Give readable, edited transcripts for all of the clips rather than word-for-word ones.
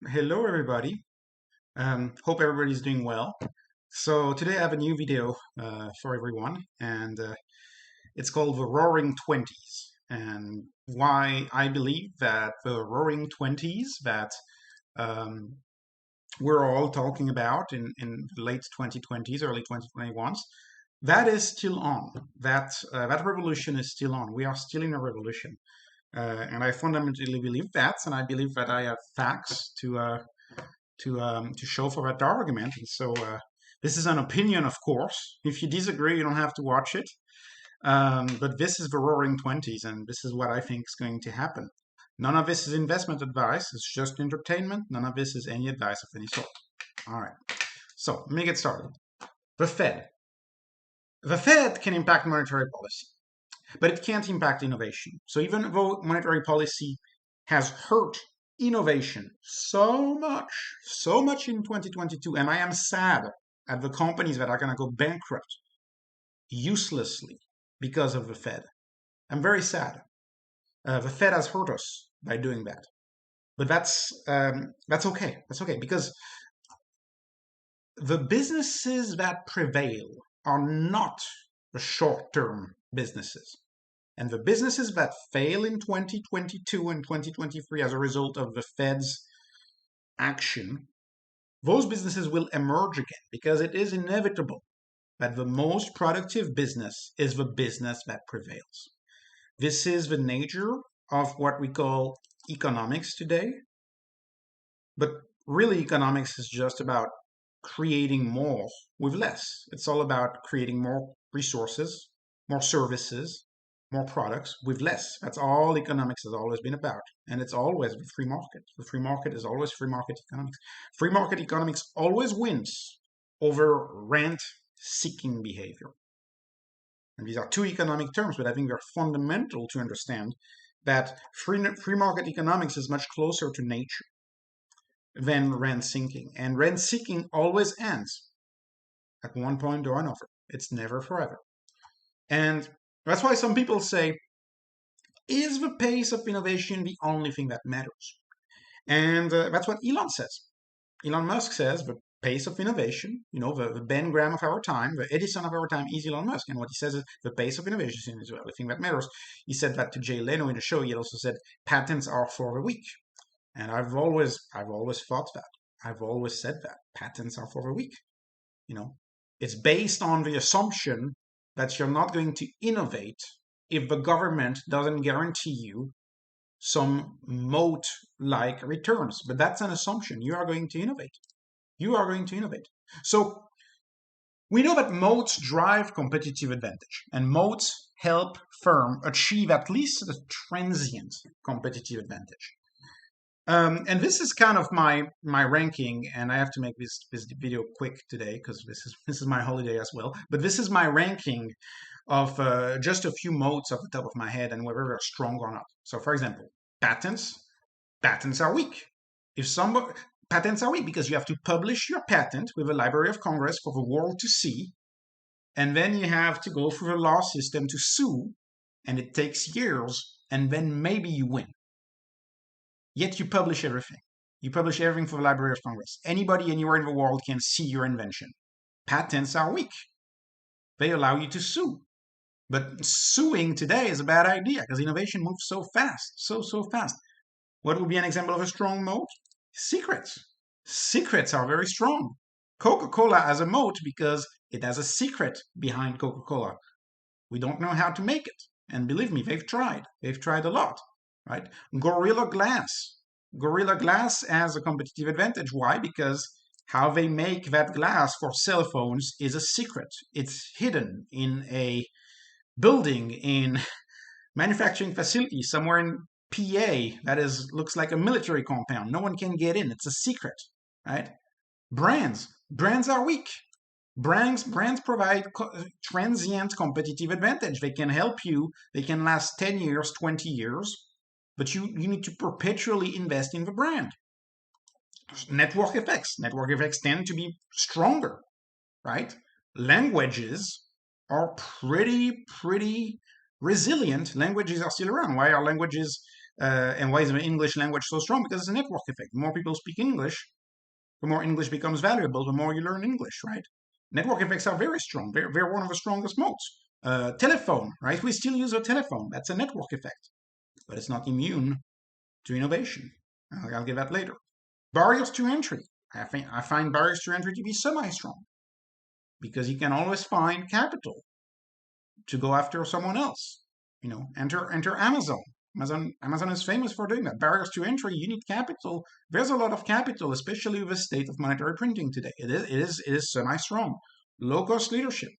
Hello, everybody. Hope everybody's doing well. So today I have a new video for everyone, and it's called the Roaring Twenties, and why I believe that the Roaring Twenties that um, we're all talking about in the late 2020s, early 2021s, that is still on. That revolution is still on. We are still in a revolution, and I fundamentally believe that, and I believe that I have facts to show for that argument. And so this is an opinion, of course. If you disagree, you don't have to watch it. But this is the Roaring Twenties, and this is what I think is going to happen. None of this is investment advice. It's just entertainment. None of this is any advice of any sort. All right. So let me get started. The Fed. The Fed can impact monetary policy, but it can't impact innovation. So even though monetary policy has hurt innovation so much in 2022, and I am sad at the companies that are going to go bankrupt uselessly because of the Fed. I'm very sad. The Fed has hurt us by doing that, but that's okay. That's okay because the businesses that prevail are not the short-term businesses. And the businesses that fail in 2022 and 2023 as a result of the Fed's action, those businesses will emerge again because it is inevitable that the most productive business is the business that prevails. This is the nature of what we call economics today. But really, economics is just about creating more with less. It's all about creating more resources, more services, more products with less. That's all economics has always been about. And it's always the free market. The free market is always free market economics. Free market economics always wins over rent seeking behavior. And these are two economic terms, but I think they're fundamental to understand that free market economics is much closer to nature than rent seeking. And rent seeking always ends at one point or another. It's never forever. And that's why some people say, is the pace of innovation the only thing that matters? And that's what Elon says. Elon Musk says the pace of innovation, the Ben Graham of our time, the Edison of our time is Elon Musk. And what he says is the pace of innovation is the only thing that matters. He said that to Jay Leno in the show. He also said patents are for the weak. And I've always thought that. I've always said that patents are for the weak. It's based on the assumption that you're not going to innovate if the government doesn't guarantee you some moat-like returns. But that's an assumption. You are going to innovate. You are going to innovate. So we know that moats drive competitive advantage, and moats help firm achieve at least a transient competitive advantage. And this is kind of my ranking, and I have to make this video quick today because this is my holiday as well. But this is my ranking of just a few modes off the top of my head and whether they're strong or not. So, for example, patents. Patents are weak. If somebody Patents are weak because you have to publish your patent with the Library of Congress for the world to see, and then you have to go through the law system to sue, and it takes years, and then maybe you win. Yet you publish everything. You publish everything for the Library of Congress. Anybody anywhere in the world can see your invention. Patents are weak. They allow you to sue. But suing today is a bad idea because innovation moves so fast, so fast. What would be an example of a strong moat? Secrets. Secrets are very strong. Coca-Cola has a moat because it has a secret behind Coca-Cola. We don't know how to make it. And believe me, they've tried. They've tried a lot, right? Gorilla Glass. Gorilla Glass has a competitive advantage. Why? Because how they make that glass for cell phones is a secret. It's hidden in a building in manufacturing facility somewhere in PA that looks like a military compound. No one can get in. It's a secret, right? Brands are weak. Brands provide transient competitive advantage. They can help you. They can last 10 years, 20 years, but you need to perpetually invest in the brand. Network effects. Network effects tend to be stronger, right? Languages are pretty resilient. Languages are still around. Why are languages And why is the English language so strong? Because it's a network effect. The more people speak English, the more English becomes valuable, the more you learn English, right? Network effects are very strong. They're one of the strongest modes. Telephone, right? We still use a telephone. That's a network effect, but it's not immune to innovation. I'll get that later. Barriers to entry. I find barriers to entry to be semi-strong because you can always find capital to go after someone else. Enter Amazon. Amazon is famous for doing that. Barriers to entry, you need capital. There's a lot of capital, especially with the state of monetary printing today. It is semi-strong. Low-cost leadership.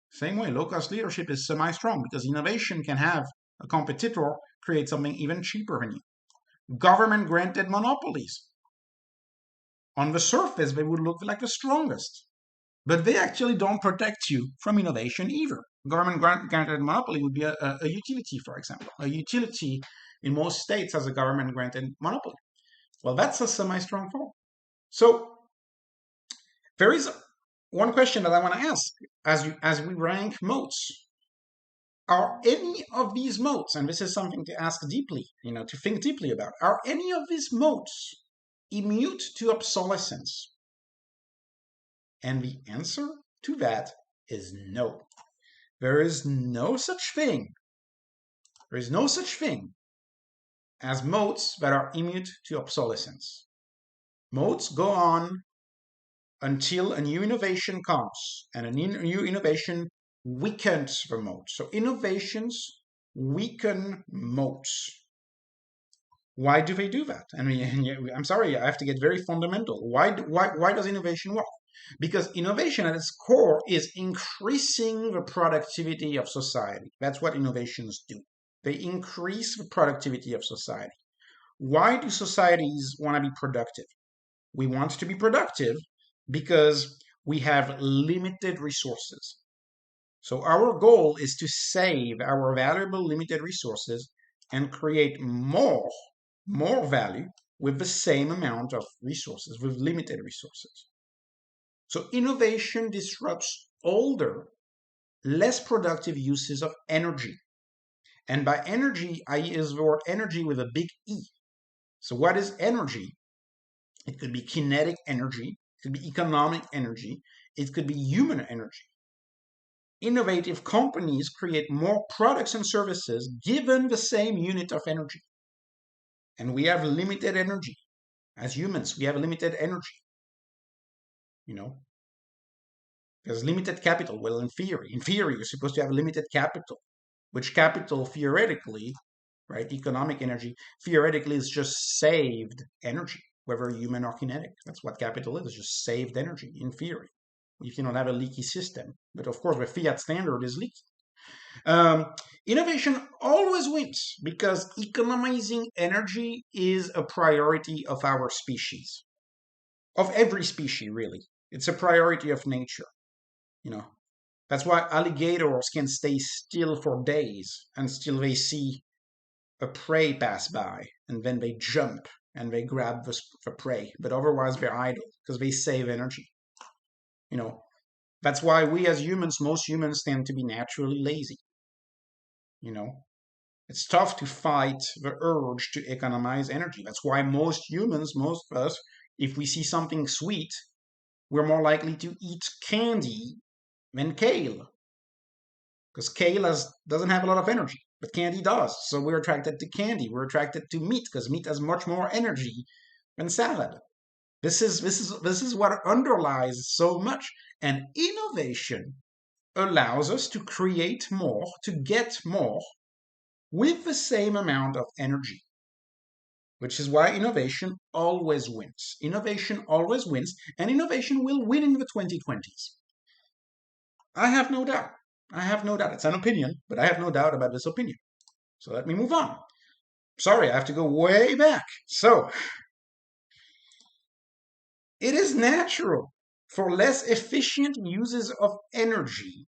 Same way, low-cost leadership is semi-strong because innovation can have a competitor create something even cheaper than you. Government-granted monopolies. On the surface, they would look like the strongest, but they actually don't protect you from innovation either. Government-granted monopoly would be a utility, for example. A utility in most states has a government-granted monopoly. Well, that's a semi-strong form. So there is one question that I want to ask as we rank modes. Are any of these modes, and this is something to ask deeply, to think deeply about, are any of these modes immune to obsolescence? And the answer to that is no. There is no such thing. There is no such thing as modes that are immune to obsolescence. Modes go on until a new innovation comes, and a new innovation weakens the mode. So innovations weaken modes. Why do they do that? I mean, I'm sorry, I have to get very fundamental. Why does innovation work? Because innovation at its core is increasing the productivity of society. That's what innovations do. They increase the productivity of society. Why do societies want to be productive? We want to be productive because we have limited resources. So our goal is to save our valuable limited resources and create more value with the same amount of resources, with limited resources. So innovation disrupts older, less productive uses of energy. And by energy, I use the word energy with a big E. So what is energy? It could be kinetic energy, it could be economic energy, it could be human energy. Innovative companies create more products and services given the same unit of energy. And we have limited energy. As humans, we have limited energy. There's limited capital. Well, in theory, you're supposed to have limited capital, which capital theoretically, right, economic energy, theoretically is just saved energy, whether human or kinetic. That's what capital is, just saved energy, in theory, if you don't have a leaky system. But of course, the fiat standard is leaky. Innovation always wins because economizing energy is a priority of our species, of every species, really. It's a priority of nature. That's why alligators can stay still for days and still they see a prey pass by and then they jump and they grab the prey, but otherwise they're idle because they save energy. That's why we as humans, most humans tend to be naturally lazy. It's tough to fight the urge to economize energy. That's why most humans, most of us, if we see something sweet, we're more likely to eat candy than kale. Because kale doesn't have a lot of energy, but candy does. So we're attracted to candy. We're attracted to meat because meat has much more energy than salad. This is what underlies so much. And innovation allows us to create more, to get more with the same amount of energy. Which is why innovation always wins. Innovation always wins, and innovation will win in the 2020s. I have no doubt. I have no doubt. It's an opinion, but I have no doubt about this opinion. So let me move on. Sorry, I have to go way back. So, it is natural for less efficient uses of energy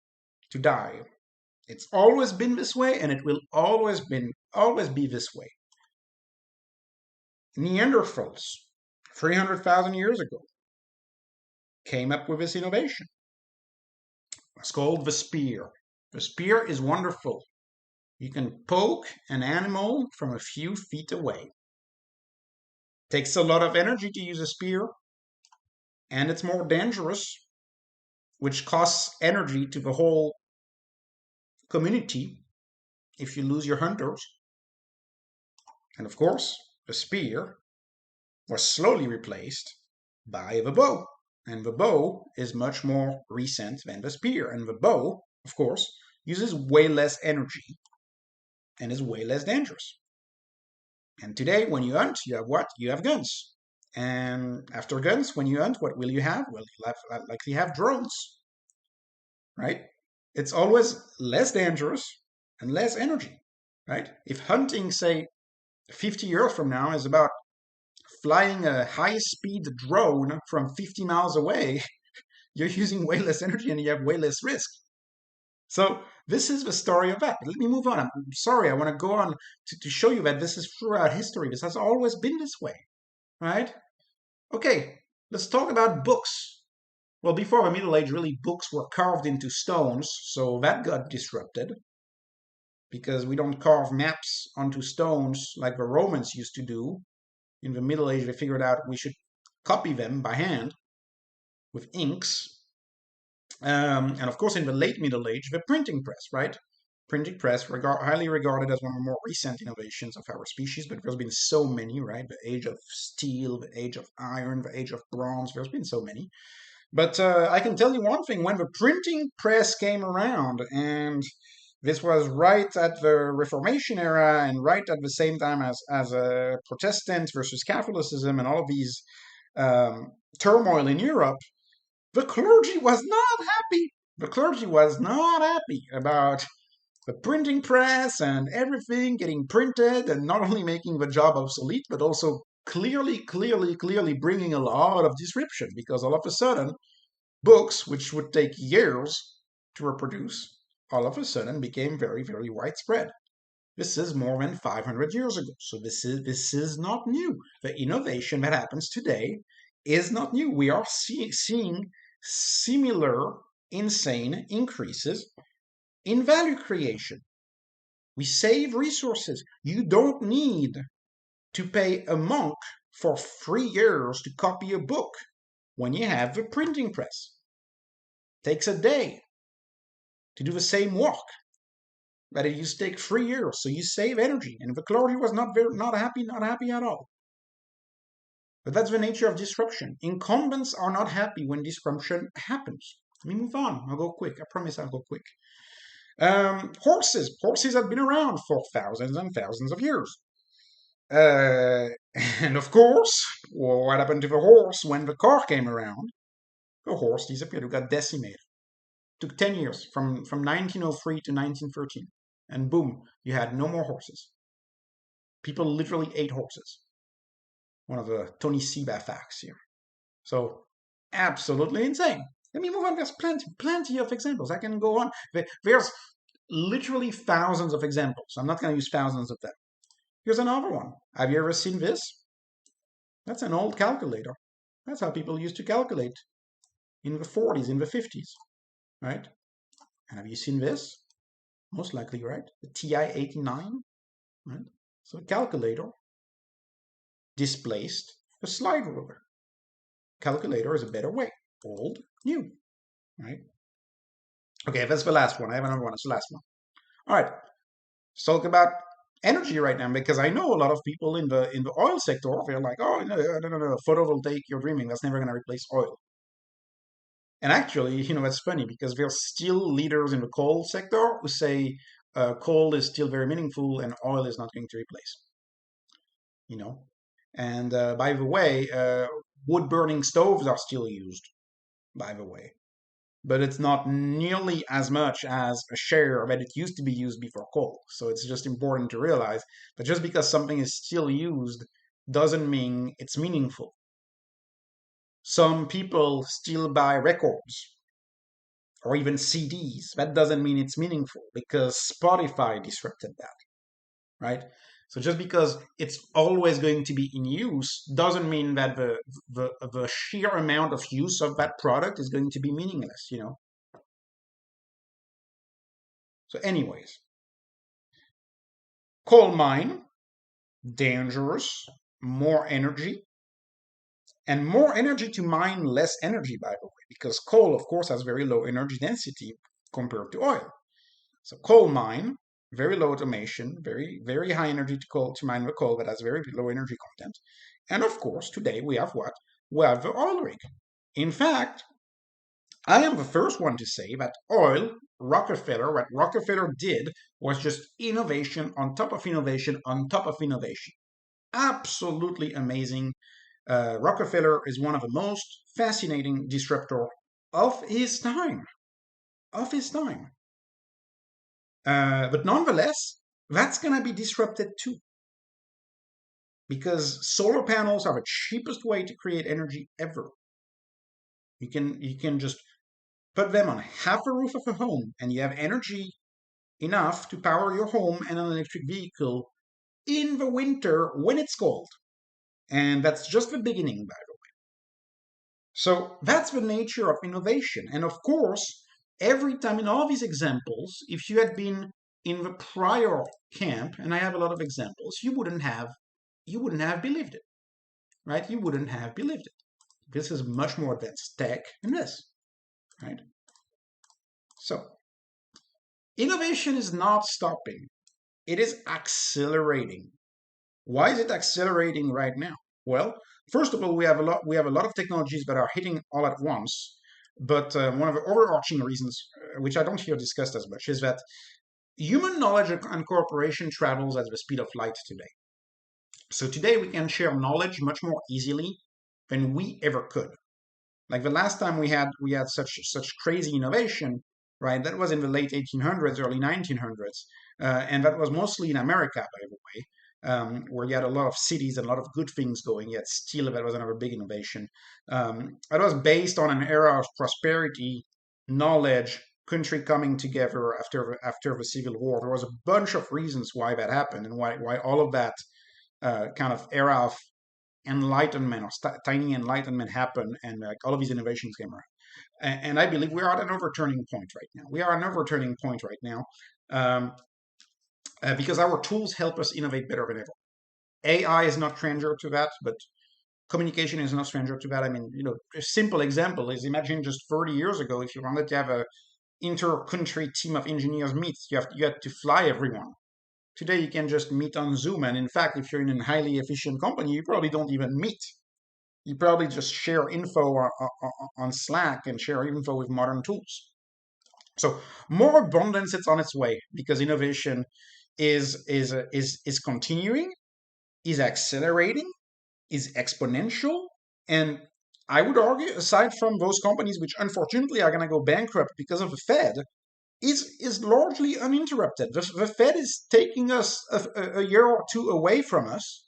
to die. It's always been this way, and it will always be this way. Neanderthals, 300,000 years ago, came up with this innovation. It's called the spear. The spear is wonderful. You can poke an animal from a few feet away. Takes a lot of energy to use a spear, and it's more dangerous, which costs energy to the whole community if you lose your hunters. And of course, the spear was slowly replaced by the bow. And the bow is much more recent than the spear. And the bow, of course, uses way less energy and is way less dangerous. And today, when you hunt, you have what? You have guns. And after guns, when you hunt, what will you have? Well, you'll likely have drones, right? It's always less dangerous and less energy, right? If hunting, say, 50 years from now is about flying a high-speed drone from 50 miles away, you're using way less energy and you have way less risk. So this is the story of that. But let me move on. I'm sorry, I want to go on to show you that this is throughout history. This has always been this way, right? Okay, let's talk about books. Well, before the Middle Age, really, books were carved into stones, so that got disrupted because we don't carve maps onto stones like the Romans used to do. In the Middle Age, they figured out we should copy them by hand with inks. And of course, in the late Middle Age, the printing press, right? Printing press, highly regarded as one of the more recent innovations of our species, but there's been so many, right? The age of steel, the age of iron, the age of bronze, there's been so many. But I can tell you one thing, when the printing press came around, and this was right at the Reformation era and right at the same time as Protestant versus Catholicism and all of these turmoil in Europe, the clergy was not happy. The clergy was not happy about the printing press and everything getting printed and not only making the job obsolete, but also clearly bringing a lot of disruption because all of a sudden, books, which would take years to reproduce, all of a sudden became very widespread. This is more than 500 years ago. So this is not new. The innovation that happens today is not new. We are seeing similar insane increases in value creation. We save resources. You don't need to pay a monk for 3 years to copy a book when you have the printing press. It takes a day to do the same work that it used to take 3 years. So you save energy. And the clergy was not happy at all. But that's the nature of disruption. Incumbents are not happy when disruption happens. Let me move on. I'll go quick. I promise I'll go quick. Horses. Horses have been around for thousands and thousands of years. And of course, what happened to the horse when the car came around? The horse disappeared. It got decimated. It took 10 years, from 1903 to 1913. And boom, you had no more horses. People literally ate horses. One of the Tony Seba facts here. So, absolutely insane. Let me move on. There's plenty of examples. I can go on. There's literally thousands of examples. I'm not going to use thousands of them. Here's another one. Have you ever seen this? That's an old calculator. That's how people used to calculate in the 40s, in the 50s, right? And have you seen this? Most likely, right? The TI-89, right? So a calculator displaced a slide ruler. Calculator is a better way. Old, new, right? Okay, that's the last one. I have another one. It's the last one. All right. Let's talk about energy right now, because I know a lot of people in the oil sector, they're like, oh, no, photovoltaic, you're dreaming. That's never going to replace oil. And actually, it's funny because there are still leaders in the coal sector who say coal is still very meaningful and oil is not going to replace. And by the way, wood burning stoves are still used, by the way, but it's not nearly as much as a share that it used to be used before coal. So it's just important to realize that just because something is still used doesn't mean it's meaningful. Some people still buy records or even CDs. That doesn't mean it's meaningful because Spotify disrupted that, right? So just because it's always going to be in use doesn't mean that the sheer amount of use of that product is going to be meaningless, So anyways, Coal mine, dangerous, more energy, and more energy to mine less energy, by the way, because coal, of course, has very low energy density compared to oil. So coal mine, very low automation, very high energy to mine the coal, but has very low energy content. And of course, today we have what? We have the oil rig. In fact, I am the first one to say that oil, Rockefeller, what Rockefeller did was just innovation on top of innovation on top of innovation. Absolutely amazing. Rockefeller is one of the most fascinating disruptor of his time. Of his time. But nonetheless, that's going to be disrupted too. Because solar panels are the cheapest way to create energy ever. You can just put them on half the roof of a home and you have energy enough to power your home and an electric vehicle in the winter when it's cold. And that's just the beginning, by the way. So that's the nature of innovation. And of course, every time in all these examples, if you had been in the prior camp, and I have a lot of examples, you wouldn't have believed it, right? You wouldn't have believed it. This is much more advanced tech than this, right? So innovation is not stopping. It is accelerating. Why is it accelerating right now? Well, first of all, we have a lot of technologies that are hitting all at once. But one of the overarching reasons, which I don't hear discussed as much, is that human knowledge and cooperation travels at the speed of light today. So today we can share knowledge much more easily than we ever could. Like the last time we had such crazy innovation, right? That was in the late 1800s, early 1900s, and that was mostly in America, by the way, where you had a lot of cities and a lot of good things going. Yet steel, that was another big innovation. It was based on an era of prosperity, knowledge, country coming together after the Civil War. There was a bunch of reasons why that happened and why all of that kind of era of enlightenment or tiny enlightenment happened, and like all of these innovations came around. And I believe we are at an overturning point right now. We are at an overturning point right now, um, because our tools help us innovate better than ever. AI is not stranger to that, but communication is not stranger to that. I mean, a simple example is, imagine just 30 years ago, if you wanted to have a inter-country team of engineers meet, you had to fly everyone. Today, you can just meet on Zoom, and in fact, if you're in a highly efficient company, you probably don't even meet. You probably just share info on Slack and share info with modern tools. So more abundance is on its way because innovation is continuing, is accelerating, is exponential, and I would argue, aside from those companies which unfortunately are going to go bankrupt because of the Fed, is largely uninterrupted. The Fed is taking us a year or two away from us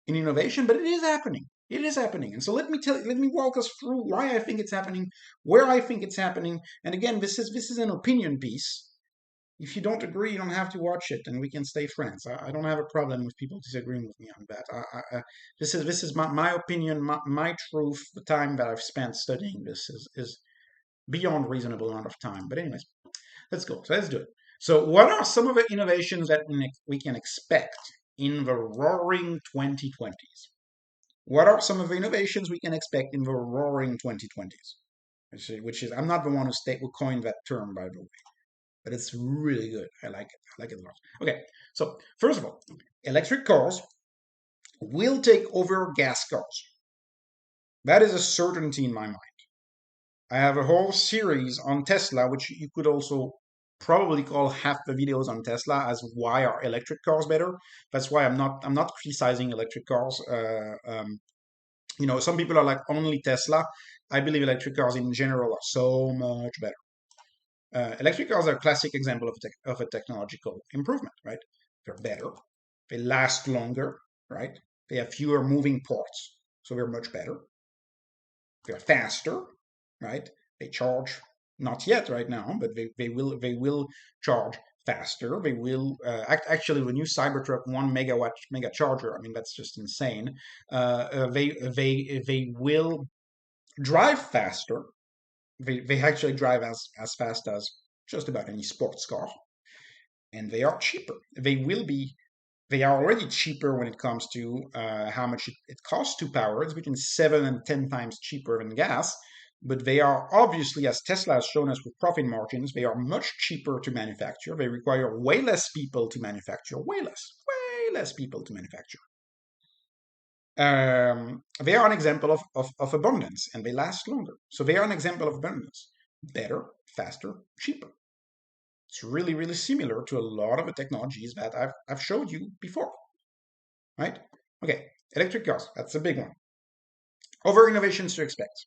in innovation, but it is happening. It is happening. And so let me walk us through why I think it's happening, where I think it's happening. And again, this is an opinion piece. If you don't agree, you don't have to watch it, and we can stay friends. I don't have a problem with people disagreeing with me on that. This is my opinion, my truth. The time that I've spent studying this is beyond reasonable amount of time. But anyways, let's go. So let's do it. So what are some of the innovations that we can expect in the roaring 2020s? What are some of the innovations we can expect in the roaring 2020s? Which is I'm not the one who coined that term, by the way, but it's really good. I like it. I like it a lot. Okay, so first of all, electric cars will take over gas cars. That is a certainty in my mind. I have a whole series on Tesla, which you could also probably call half the videos on Tesla as why are electric cars better. That's why I'm not criticizing electric cars. Some people are like only Tesla. I believe electric cars in general are so much better. Electric cars are a classic example of a technological improvement, right? They're better, they last longer, right? They have fewer moving parts, so they're much better. They're faster, right? They charge not yet right now, but they will charge faster. They will actually the new Cybertruck 1 megawatt mega charger. I mean that's just insane. They will drive faster. They actually drive as fast as just about any sports car, and they are cheaper. They will be They are already cheaper when it comes to how much it costs to power. It's between 7 and 10 times cheaper than gas. But they are obviously, as Tesla has shown us with profit margins, they are much cheaper to manufacture. They require way less people to manufacture, way less people to manufacture. They are an example of abundance, and they last longer. So they are an example of abundance. Better, faster, cheaper. It's really, really similar to a lot of the technologies that I've showed you before, right? Okay, electric cars, that's a big one. Other innovations to expect.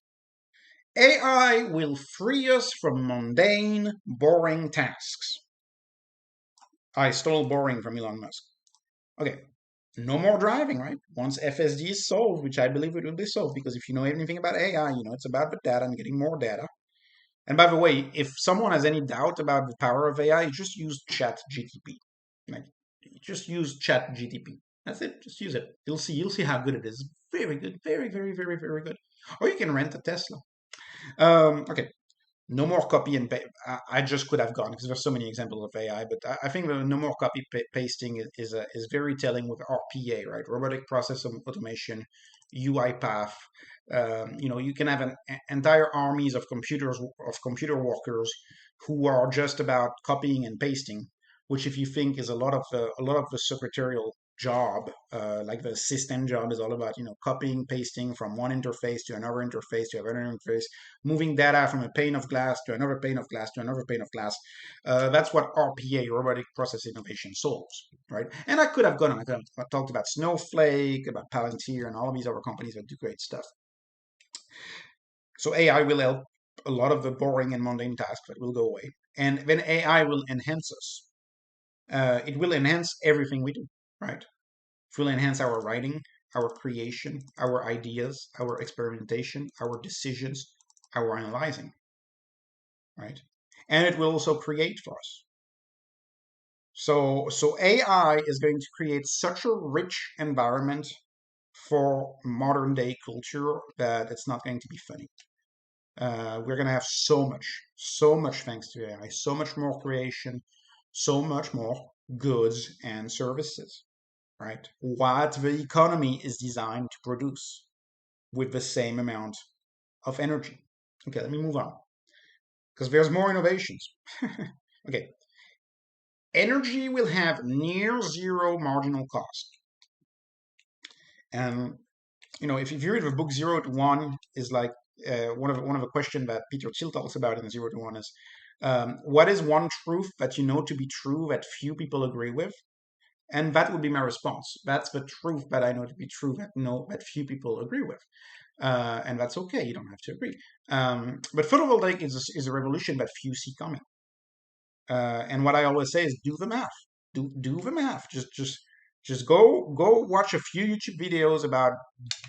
AI will free us from mundane, boring tasks. I stole boring from Elon Musk. Okay, no more driving, right? Once FSD is solved, which I believe it will be solved, because if you know anything about AI, you know it's about the data and getting more data. And by the way, if someone has any doubt about the power of AI, just use Chat GTP. Like, just use Chat GTP. That's it. Just use it. You'll see how good it is. Very good. Very, very, very, very good. Or you can rent a Tesla. Okay. No more copy and paste. I just could have gone because there's so many examples of AI, but I think the no more copy pasting is very telling with RPA, right? Robotic process automation, UiPath. You can have an entire armies of computer workers who are just about copying and pasting, which if you think is a lot of the secretarial job, like the system job is all about copying pasting from one interface to another interface to another interface, moving data from a pane of glass to another pane of glass to another pane of glass. That's what RPA, robotic process innovation, solves, right? And I could have gone on. I could have talked about Snowflake, about Palantir, and all of these other companies that do great stuff. So AI will help a lot of the boring and mundane tasks that will go away. And then AI will enhance us. It will enhance everything we do, right? It will enhance our writing, our creation, our ideas, our experimentation, our decisions, our analyzing, right? And it will also create for us. So AI is going to create such a rich environment for modern day culture that it's not going to be funny. We're going to have so much thanks to AI, so much more creation, so much more goods and services, right? What the economy is designed to produce with the same amount of energy. Okay, let me move on because there's more innovations. Okay, energy will have near zero marginal cost. And if you read the book Zero to One, is like one of the questions that Peter Thiel talks about in Zero to One is what is one truth that you know to be true that few people agree with? And that would be my response. That's the truth that I know to be true that few people agree with. And that's okay. You don't have to agree. But photovoltaic is a revolution that few see coming. And what I always say is do the math. Do the math. Just go watch a few YouTube videos about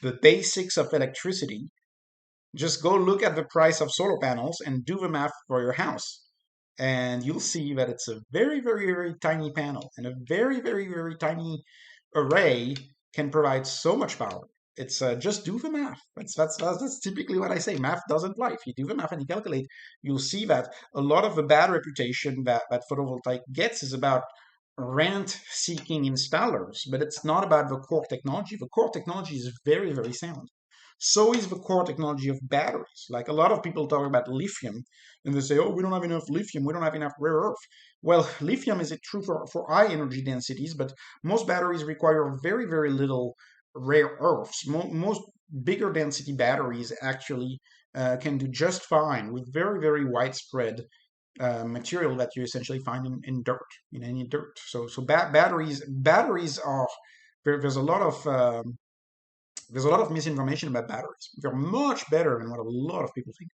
the basics of electricity. Just go look at the price of solar panels and do the math for your house. And you'll see that it's a very, very, very tiny panel, and a very, very, very tiny array can provide so much power. It's just do the math. That's typically what I say. Math doesn't lie. If you do the math and you calculate, you'll see that a lot of the bad reputation that photovoltaic gets is about rent-seeking installers, but it's not about the core technology. The core technology is very, very sound. So is the core technology of batteries. Like a lot of people talk about lithium, and they say, oh, we don't have enough lithium, we don't have enough rare earth. Well, lithium is true for high energy densities, but most batteries require very, very little rare earths. Most bigger density batteries actually can do just fine with very, very widespread material that you essentially find in dirt, in any dirt. So batteries are there's a lot of misinformation about batteries. They're much better than what a lot of people think.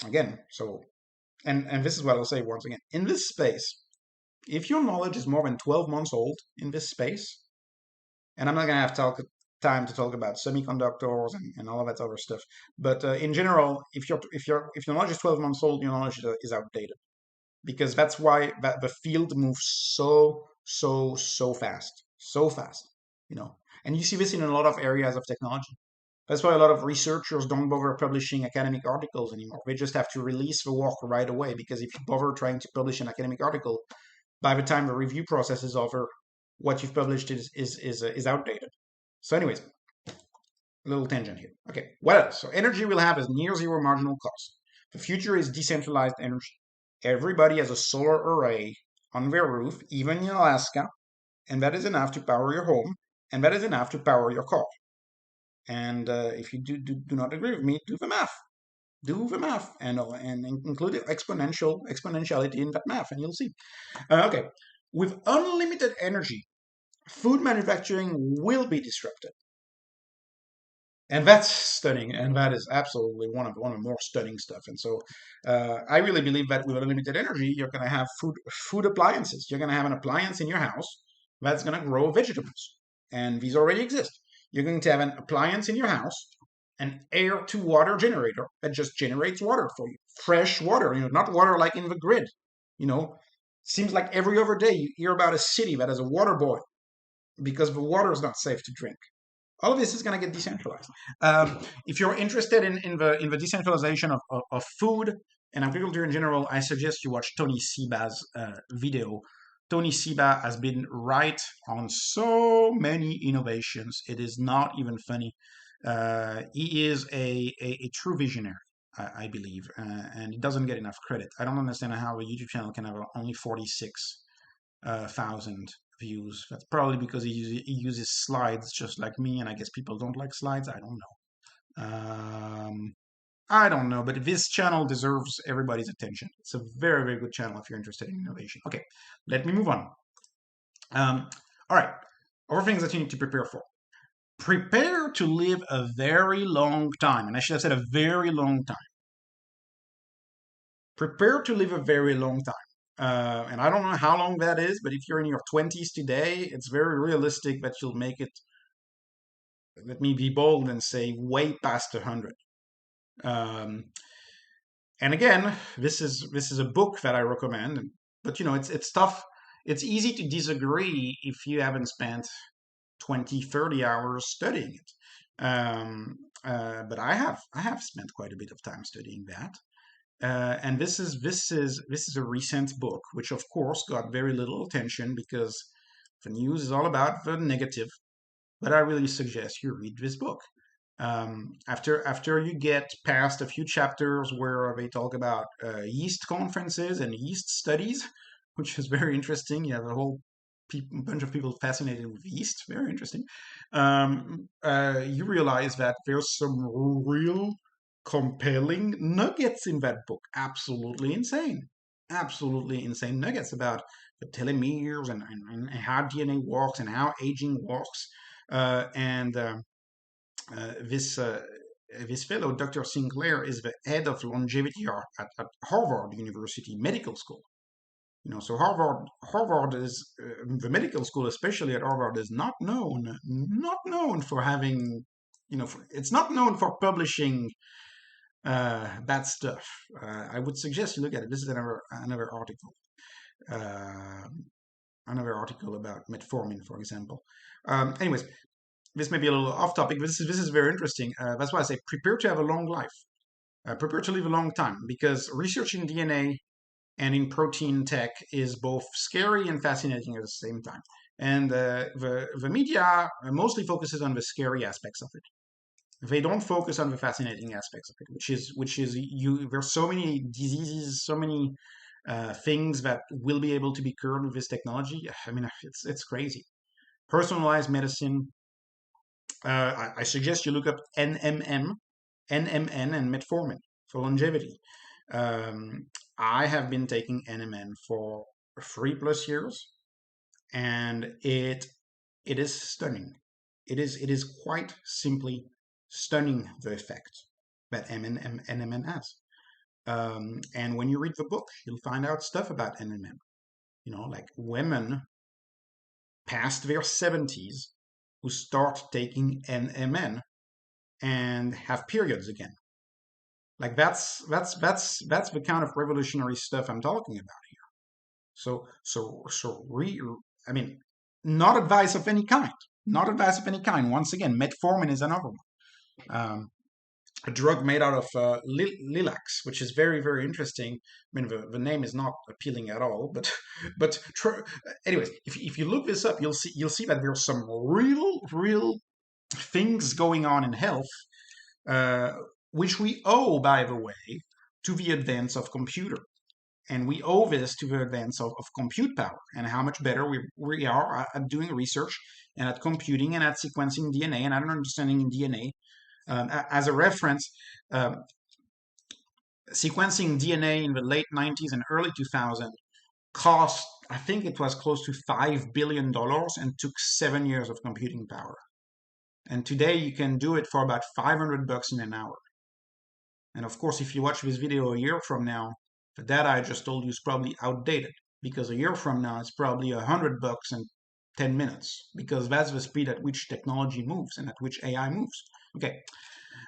Again, and this is what I'll say once again. In this space, if your knowledge is more than 12 months old in this space, and I'm not going to have time to talk about semiconductors and all of that other stuff, but in general, if your knowledge is 12 months old, your knowledge is outdated, because that's why the field moves so fast, so fast, and you see this in a lot of areas of technology. That's why a lot of researchers don't bother publishing academic articles anymore. They just have to release the work right away, because if you bother trying to publish an academic article, by the time the review process is over, what you've published is outdated. So, anyways, a little tangent here. Okay, what else? So, energy will have a near zero marginal cost. The future is decentralized energy. Everybody has a solar array on their roof, even in Alaska, and that is enough to power your home, and that is enough to power your car. And if you do not agree with me, do the math. Do the math and include exponentiality in that math, and you'll see. Okay, with unlimited energy, food manufacturing will be disrupted. And that's stunning, and that is absolutely one of the more stunning stuff. And so, I really believe that with unlimited energy, you're going to have food appliances. You're going to have an appliance in your house that's going to grow vegetables, and these already exist. You're going to have an appliance in your house, an air to water generator that just generates water for you, fresh water. Not water like in the grid. You know, seems like every other day you hear about a city that has a water boil because the water is not safe to drink. All of this is going to get decentralized. If you're interested in the decentralization of food and agriculture in general, I suggest you watch Tony Seba's video. Tony Seba has been right on so many innovations. It is not even funny. He is a true visionary, I believe, and he doesn't get enough credit. I don't understand how a YouTube channel can have only 46,000 views. That's probably because he uses slides just like me, and I guess people don't like slides. I don't know. I don't know, but this channel deserves everybody's attention. It's a very, very good channel if you're interested in innovation. Okay, let me move on. All right, other things that you need to prepare for. Prepare to live a very long time, and I should have said a very long time. Prepare to live a very long time. And I don't know how long that is, but if you're in your 20s today, it's very realistic that you'll make it, let me be bold and say, way past 100. Um, and again, this is a book that I recommend, but it's tough. It's easy to disagree if you haven't spent 20, 30 hours studying it. But I have spent quite a bit of time studying that. And this is a recent book, which of course got very little attention because the news is all about the negative. But I really suggest you read this book. After you get past a few chapters where they talk about yeast conferences and yeast studies, which is very interesting. You have a whole bunch of people fascinated with yeast. Very interesting. You realize that there's some real compelling nuggets in that book. Absolutely insane. Absolutely insane nuggets about the telomeres and how DNA works and how aging works. And this this fellow, Dr. Sinclair, is the head of longevity at Harvard University Medical School. So Harvard is the medical school, especially at Harvard, is not known for having, it's not known for publishing bad stuff. I would suggest you look at it. This is another article, uh, about metformin, for example. Anyways, this may be a little off topic, but this is very interesting. That's why I say prepare to have a long life. Prepare to live a long time, because research in DNA and in protein tech is both scary and fascinating at the same time. And the media mostly focuses on the scary aspects of it. They don't focus on the fascinating aspects of it, which is you. There's so many diseases, so many things that will be able to be cured with this technology. I mean, it's crazy. Personalized medicine. I suggest you look up NMN and metformin for longevity. I have been taking NMN for 3+ years, and it is stunning. It is quite simply stunning, the effect that NMN has. And when you read the book, you'll find out stuff about NMN. Like women past their 70s who start taking NMN and have periods again. Like that's the kind of revolutionary stuff I'm talking about here. I mean, not advice of any kind. Not advice of any kind. Once again, metformin is another one. a drug made out of lilacs, which is very, very interesting. I mean, the name is not appealing at all, but anyways, if you look this up, you'll see that there's some real things going on in health, uh, which we owe, by the way, to the advance of computer. And we owe this to the advance of compute power and how much better we are at doing research and at computing and at sequencing DNA and at understanding DNA. As a reference, sequencing DNA in the late 90s and early 2000 cost, I think it was close to $5 billion and took 7 years of computing power. And today you can do it for about $500 in an hour. And of course, if you watch this video a year from now, the data I just told you is probably outdated, because a year from now it's probably $100 and 10 minutes, because that's the speed at which technology moves and at which AI moves. Okay.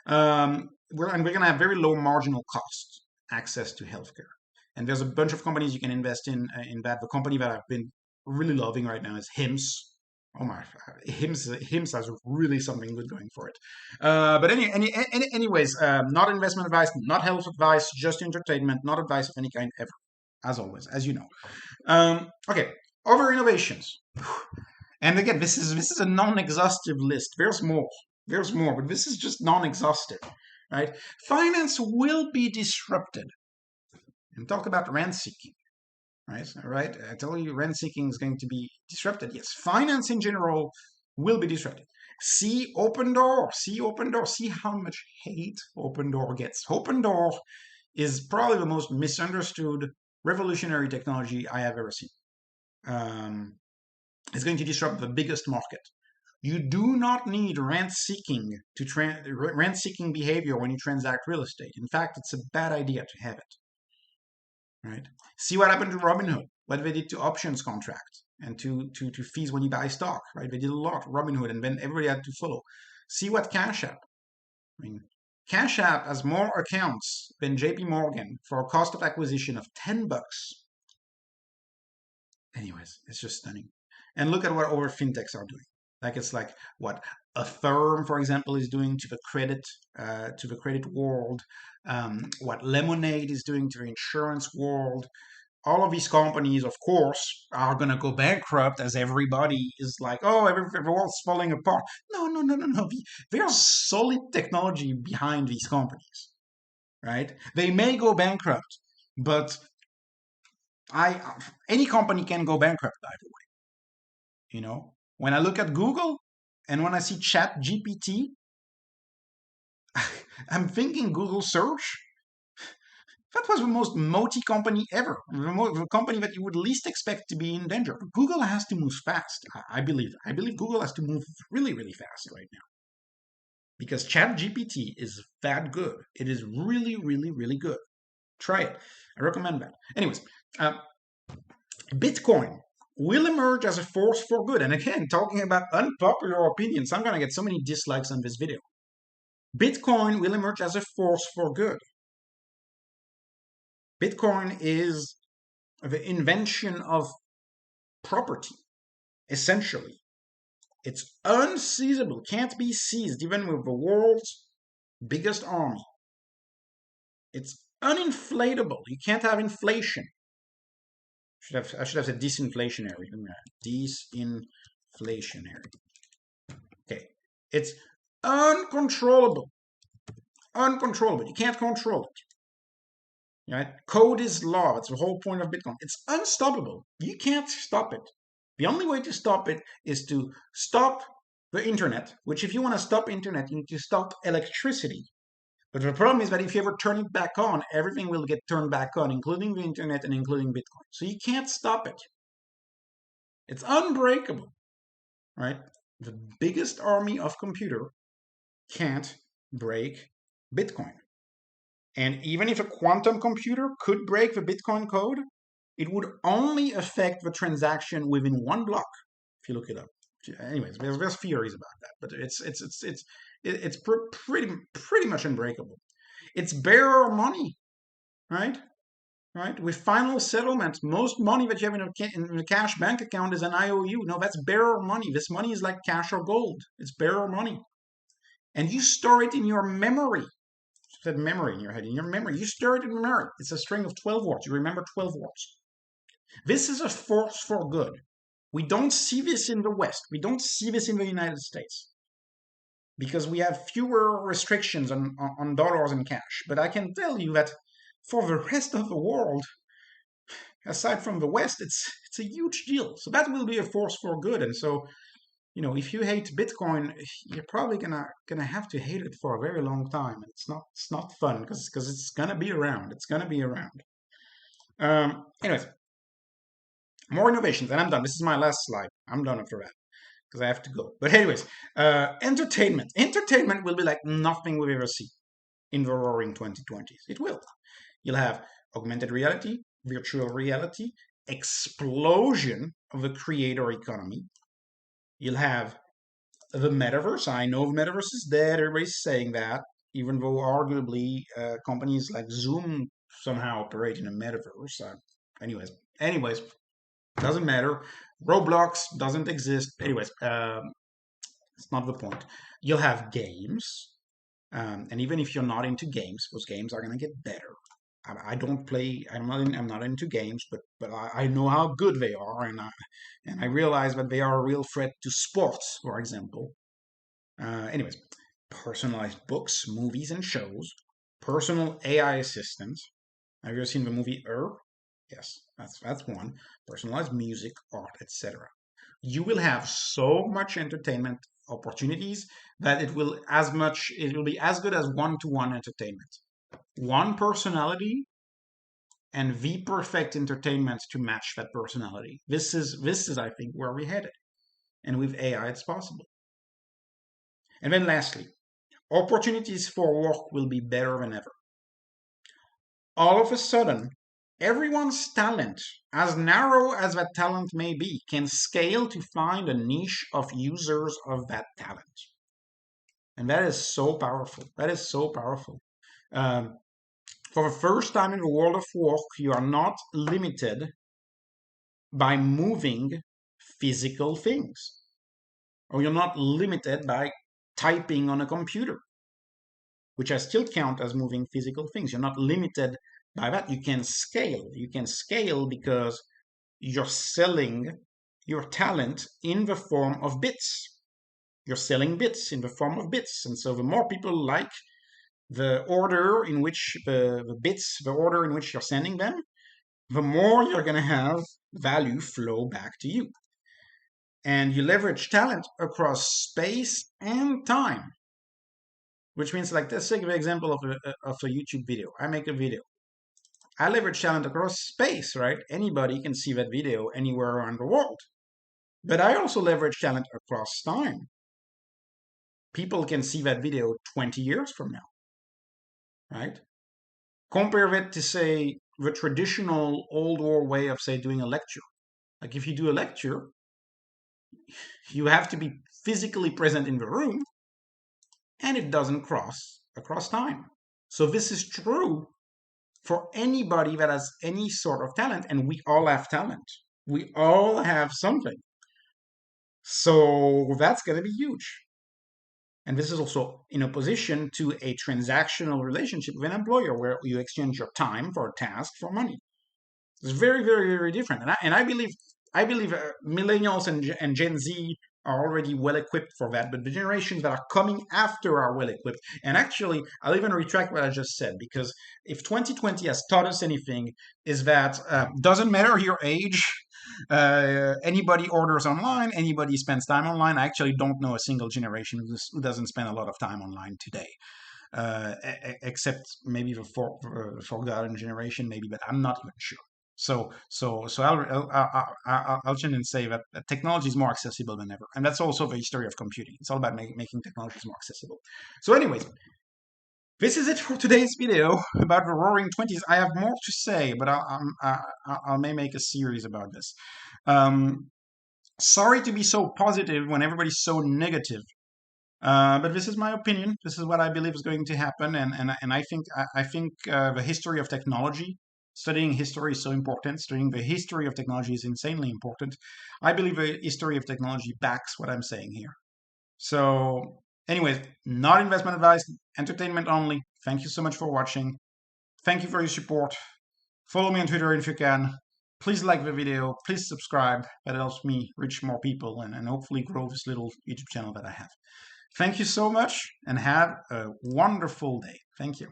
We're going to have very low marginal cost access to healthcare. And there's a bunch of companies you can invest in that. The company that I've been really loving right now is HIMSS. Oh my, HIMSS has really something good going for it. But anyways, not investment advice, not health advice, just entertainment, not advice of any kind ever, as always, as you know. Okay, other innovations. And again, this is a non-exhaustive list. There's more, but this is just non-exhaustive, right? Finance will be disrupted. And talk about rent seeking. Right? All right. I tell you, rent seeking is going to be disrupted. Yes, finance in general will be disrupted. See open door. See open door. See how much hate open door gets. Open door is probably the most misunderstood revolutionary technology I have ever seen. It's going to disrupt the biggest market. You do not need rent seeking behavior when you transact real estate. In fact, it's a bad idea to have it. Right? See what happened to Robinhood, what they did to options contracts and to fees when you buy stock, right? They did a lot, Robinhood, and then everybody had to follow. See what Cash App. I mean, Cash App has more accounts than JP Morgan for a cost of acquisition of $10. Anyways, it's just stunning. And look at what other fintechs are doing. Like it's like what Affirm, for example, is doing to the credit world, what Lemonade is doing to the insurance world. All of these companies, of course, are going to go bankrupt as everybody is like, oh, everyone's falling apart. No. There's solid technology behind these companies, right? They may go bankrupt, but any company can go bankrupt, by the way. You know, when I look at Google and when I see Chat GPT, I'm thinking Google search. That was the most moty company ever. The company that you would least expect to be in danger. Google has to move fast. I believe. I believe Google has to move really, really fast right now. Because Chat GPT is that good. It is really, really, really good. Try it. I recommend that. Anyways, Bitcoin will emerge as a force for good. And again, talking about unpopular opinions, I'm going to get so many dislikes on this video. Bitcoin will emerge as a force for good. Bitcoin is the invention of property, essentially. It's unseizable, can't be seized, even with the world's biggest army. It's uninflatable. You can't have inflation. I should have said disinflationary. Disinflationary. Okay. It's uncontrollable. Uncontrollable. You can't control it. Right? Code is law. That's the whole point of Bitcoin. It's unstoppable. You can't stop it. The only way to stop it is to stop the internet, which if you want to stop internet, you need to stop electricity. But the problem is that if you ever turn it back on, everything will get turned back on, including the internet and including Bitcoin. So you can't stop it. It's unbreakable, right? The biggest army of computer can't break Bitcoin. And even if a quantum computer could break the Bitcoin code, it would only affect the transaction within one block, if you look it up. Anyways, there's theories about that, but it's pretty much unbreakable. It's bearer money, right? Right? With final settlement, most money that you have in a cash bank account is an IOU. No, that's bearer money. This money is like cash or gold. It's bearer money. And you store it in your memory. that memory in your head. In your memory, you store it in memory. It's a string of 12 words. You remember 12 words. This is a force for good. We don't see this in the West. We don't see this in the United States because we have fewer restrictions on dollars and cash. But I can tell you that for the rest of the world, aside from the West, it's a huge deal. So that will be a force for good. And so, if you hate Bitcoin, you're probably gonna have to hate it for a very long time. And it's not fun because it's gonna be around. It's gonna be around. Anyways, more innovations, and I'm done. This is my last slide. I'm done after that because I have to go. But anyways, entertainment. Entertainment will be like nothing we've ever seen in the roaring 2020s. It will. You'll have augmented reality, virtual reality, explosion of the creator economy. You'll have the metaverse. I know the metaverse is dead. Everybody's saying that, even though arguably companies like Zoom somehow operate in a metaverse. Anyways, doesn't matter. Roblox doesn't exist. Anyways, it's not the point. You'll have games, and even if you're not into games, those games are gonna get better. I don't play. I'm not into games, but I know how good they are, and I realize that they are a real threat to sports, for example. Anyways, personalized books, movies, and shows, personal AI assistants. Have you ever seen the movie Her? Yes, that's one. Personalized music, art, etc. You will have so much entertainment opportunities that it will be as good as one-to-one entertainment. One personality and the perfect entertainment to match that personality. This is I think where we're headed. And with AI it's possible. And then lastly, opportunities for work will be better than ever. All of a sudden, everyone's talent, as narrow as that talent may be, can scale to find a niche of users of that talent. And that is so powerful. That is so powerful. For the first time in the world of work, you are not limited by moving physical things, or you're not limited by typing on a computer, which I still count as moving physical things. You're not limited by that. You can scale. You can scale because you're selling your talent in the form of bits. You're selling bits in the form of bits. And so the more people like the order in which the order in which you're sending them, the more you're going to have value flow back to you. And you leverage talent across space and time, which means, like, let's take the example of a YouTube video. I make a video. I leverage talent across space, right? Anybody can see that video anywhere around the world. But I also leverage talent across time. People can see that video 20 years from now, right? Compare that to, say, the traditional old world way of, say, doing a lecture. Like, if you do a lecture, you have to be physically present in the room, and it doesn't cross across time. So this is true for anybody that has any sort of talent, and we all have talent. We all have something. So that's going to be huge. And this is also in opposition to a transactional relationship with an employer where you exchange your time for a task for money. It's very, very, very different. And I believe millennials and Gen Z are already well equipped for that, but the generations that are coming after are well equipped. And actually, I'll even retract what I just said, because if 2020 has taught us anything, is that doesn't matter your age, anybody orders online, anybody spends time online. I actually don't know a single generation who doesn't spend a lot of time online today. Except maybe the forgotten generation, maybe, but I'm not even sure. So I'll change and say that technology is more accessible than ever, and that's also the history of computing. It's all about making technologies more accessible. So, anyways, this is it for today's video about the Roaring Twenties. I have more to say, but I may make a series about this. Sorry to be so positive when everybody's so negative. But this is my opinion. This is what I believe is going to happen, and I think the history of technology, studying history is so important. Studying the history of technology is insanely important. I believe the history of technology backs what I'm saying here. So, anyways, not investment advice, entertainment only. Thank you so much for watching. Thank you for your support. Follow me on Twitter if you can. Please like the video. Please subscribe. That helps me reach more people and hopefully grow this little YouTube channel that I have. Thank you so much and have a wonderful day. Thank you.